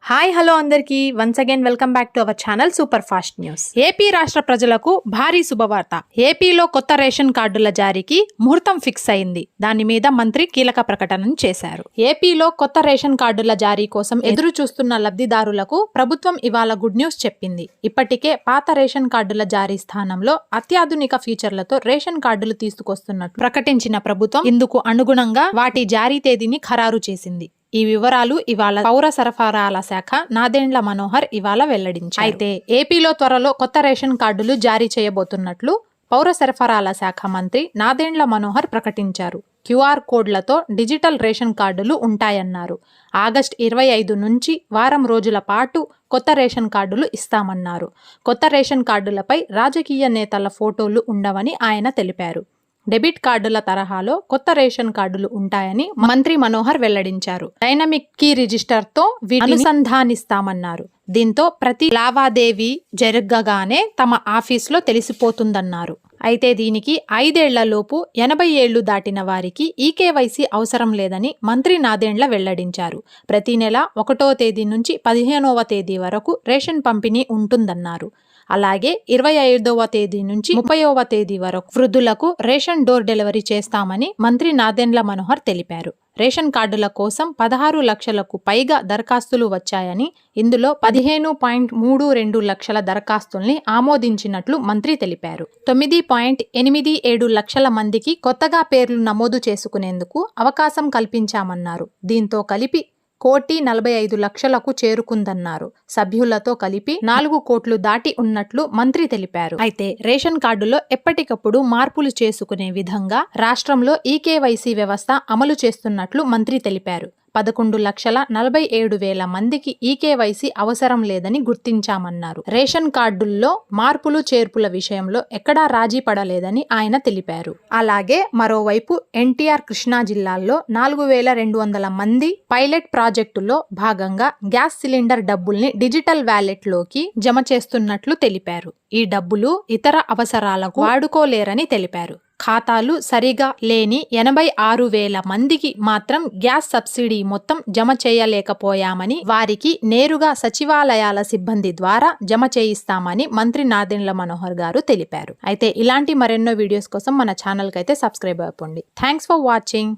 Hi hello అందరికీ once again welcome back to our channel super fast news. AP రాష్ట్ర ప్రజలకు భారీ శుభవార్త. ఏపీలో కొత్త రేషన్ కార్డుల జారీకి ముహూర్తం ఫిక్స్ అయింది. దాని మీద మంత్రి కీలక ప్రకటన చేశారు. ఏపీలో కొత్త రేషన్ కార్డుల జారీ కోసం ఎదురు చూస్తున్న లబ్ధిదారులకు ప్రభుత్వం ఇవాళ గుడ్ న్యూస్ చెప్పింది. ఇప్పటికే పాత రేషన్ కార్డుల జారీ స్థానంలో అత్యాధునిక ఫీచర్లతో రేషన్ కార్డులు తీసుకొస్తున్నట్టు ప్రకటించిన ప్రభుత్వం ఇందుకు అనుగుణంగా వాటి జారీ తేదీని ఖరారు చేసింది. ఈ వివరాలు ఇవాళ పౌర సరఫరాల శాఖ నాదెండ్ల మనోహర్ ఇవాళ వెల్లడించారు. అయితే ఏపీలో త్వరలో కొత్త రేషన్ కార్డులు జారీ చేయబోతున్నట్లు పౌర సరఫరాల శాఖ మంత్రి నాదెండ్ల మనోహర్ ప్రకటించారు. క్యూఆర్ కోడ్లతో డిజిటల్ రేషన్ కార్డులు ఉంటాయన్నారు. ఆగస్టు 25 నుంచి వారం రోజుల పాటు కొత్త రేషన్ కార్డులు ఇస్తామన్నారు. కొత్త రేషన్ కార్డులపై రాజకీయ నేతల ఫోటోలు ఉండవని ఆయన తెలిపారు. డెబిట్ కార్డుల తరహాలో కొత్త రేషన్ కార్డులు ఉంటాయని మంత్రి మనోహర్ వెల్లడించారు. డైనమిక్ కీ రిజిస్టర్ తో అనుసంధానిస్తామన్నారు. దీంతో ప్రతి లావాదేవీ జరగగానే తమ ఆఫీసులో తెలిసిపోతుందన్నారు. అయితే దీనికి 5 ఏళ్లలోపు 80 ఏళ్లు దాటిన వారికి ఈకేవైసీ అవసరం లేదని మంత్రి నాదెండ్ల వెల్లడించారు. ప్రతి నెల 1వ తేదీ నుంచి 15వ తేదీ వరకు రేషన్ పంపిణీ ఉంటుందన్నారు. అలాగే 25వ తేదీ నుంచి 30వ తేదీ వరకు వృద్ధులకు రేషన్ డోర్ డెలివరీ చేస్తామని మంత్రి నాదెండ్ల మనోహర్ తెలిపారు. రేషన్ కార్డుల కోసం 16 లక్షలకు పైగా దరఖాస్తులు వచ్చాయని, ఇందులో 15.32 లక్షల దరఖాస్తుల్ని ఆమోదించినట్లు మంత్రి తెలిపారు. 9.87 లక్షల మందికి కొత్తగా పేర్లు నమోదు చేసుకునేందుకు అవకాశం కల్పించామన్నారు. దీంతో కలిపి 1,45,00,000కు చేరుకుందన్నారు. సభ్యులతో కలిపి 4 కోట్లు దాటి ఉన్నట్లు మంత్రి తెలిపారు. అయితే రేషన్ కార్డులో ఎప్పటికప్పుడు మార్పులు చేసుకునే విధంగా రాష్ట్రంలో ఈకేవైసీ వ్యవస్థ అమలు చేస్తున్నట్లు మంత్రి తెలిపారు. 11,47,000 మందికి ఈకేవైసీ అవసరం లేదని గుర్తించామన్నారు. రేషన్ కార్డుల్లో మార్పులు చేర్పుల విషయంలో ఎక్కడా రాజీ పడలేదని ఆయన తెలిపారు. అలాగే మరోవైపు ఎన్టీఆర్ కృష్ణా జిల్లాల్లో 4,200 మంది పైలట్ ప్రాజెక్టులో భాగంగా గ్యాస్ సిలిండర్ డబ్బుల్ని డిజిటల్ వ్యాలెట్లోకి జమ చేస్తున్నట్లు తెలిపారు. ఈ డబ్బులు ఇతర అవసరాలకు వాడుకోలేరని తెలిపారు. ఖాతాలు సరిగా లేని 86,000 మందికి మాత్రం గ్యాస్ సబ్సిడీ మొత్తం జమ చేయలేకపోయామని, వారికి నేరుగా సచివాలయాల సిబ్బంది ద్వారా జమ చేయిస్తామని మంత్రి నాదెండ్ల మనోహర్ గారు తెలిపారు. అయితే ఇలాంటి మరెన్నో వీడియోస్ కోసం మన ఛానల్ కి అయితే సబ్స్క్రైబ్ అయిపోండి. Thanks for watching.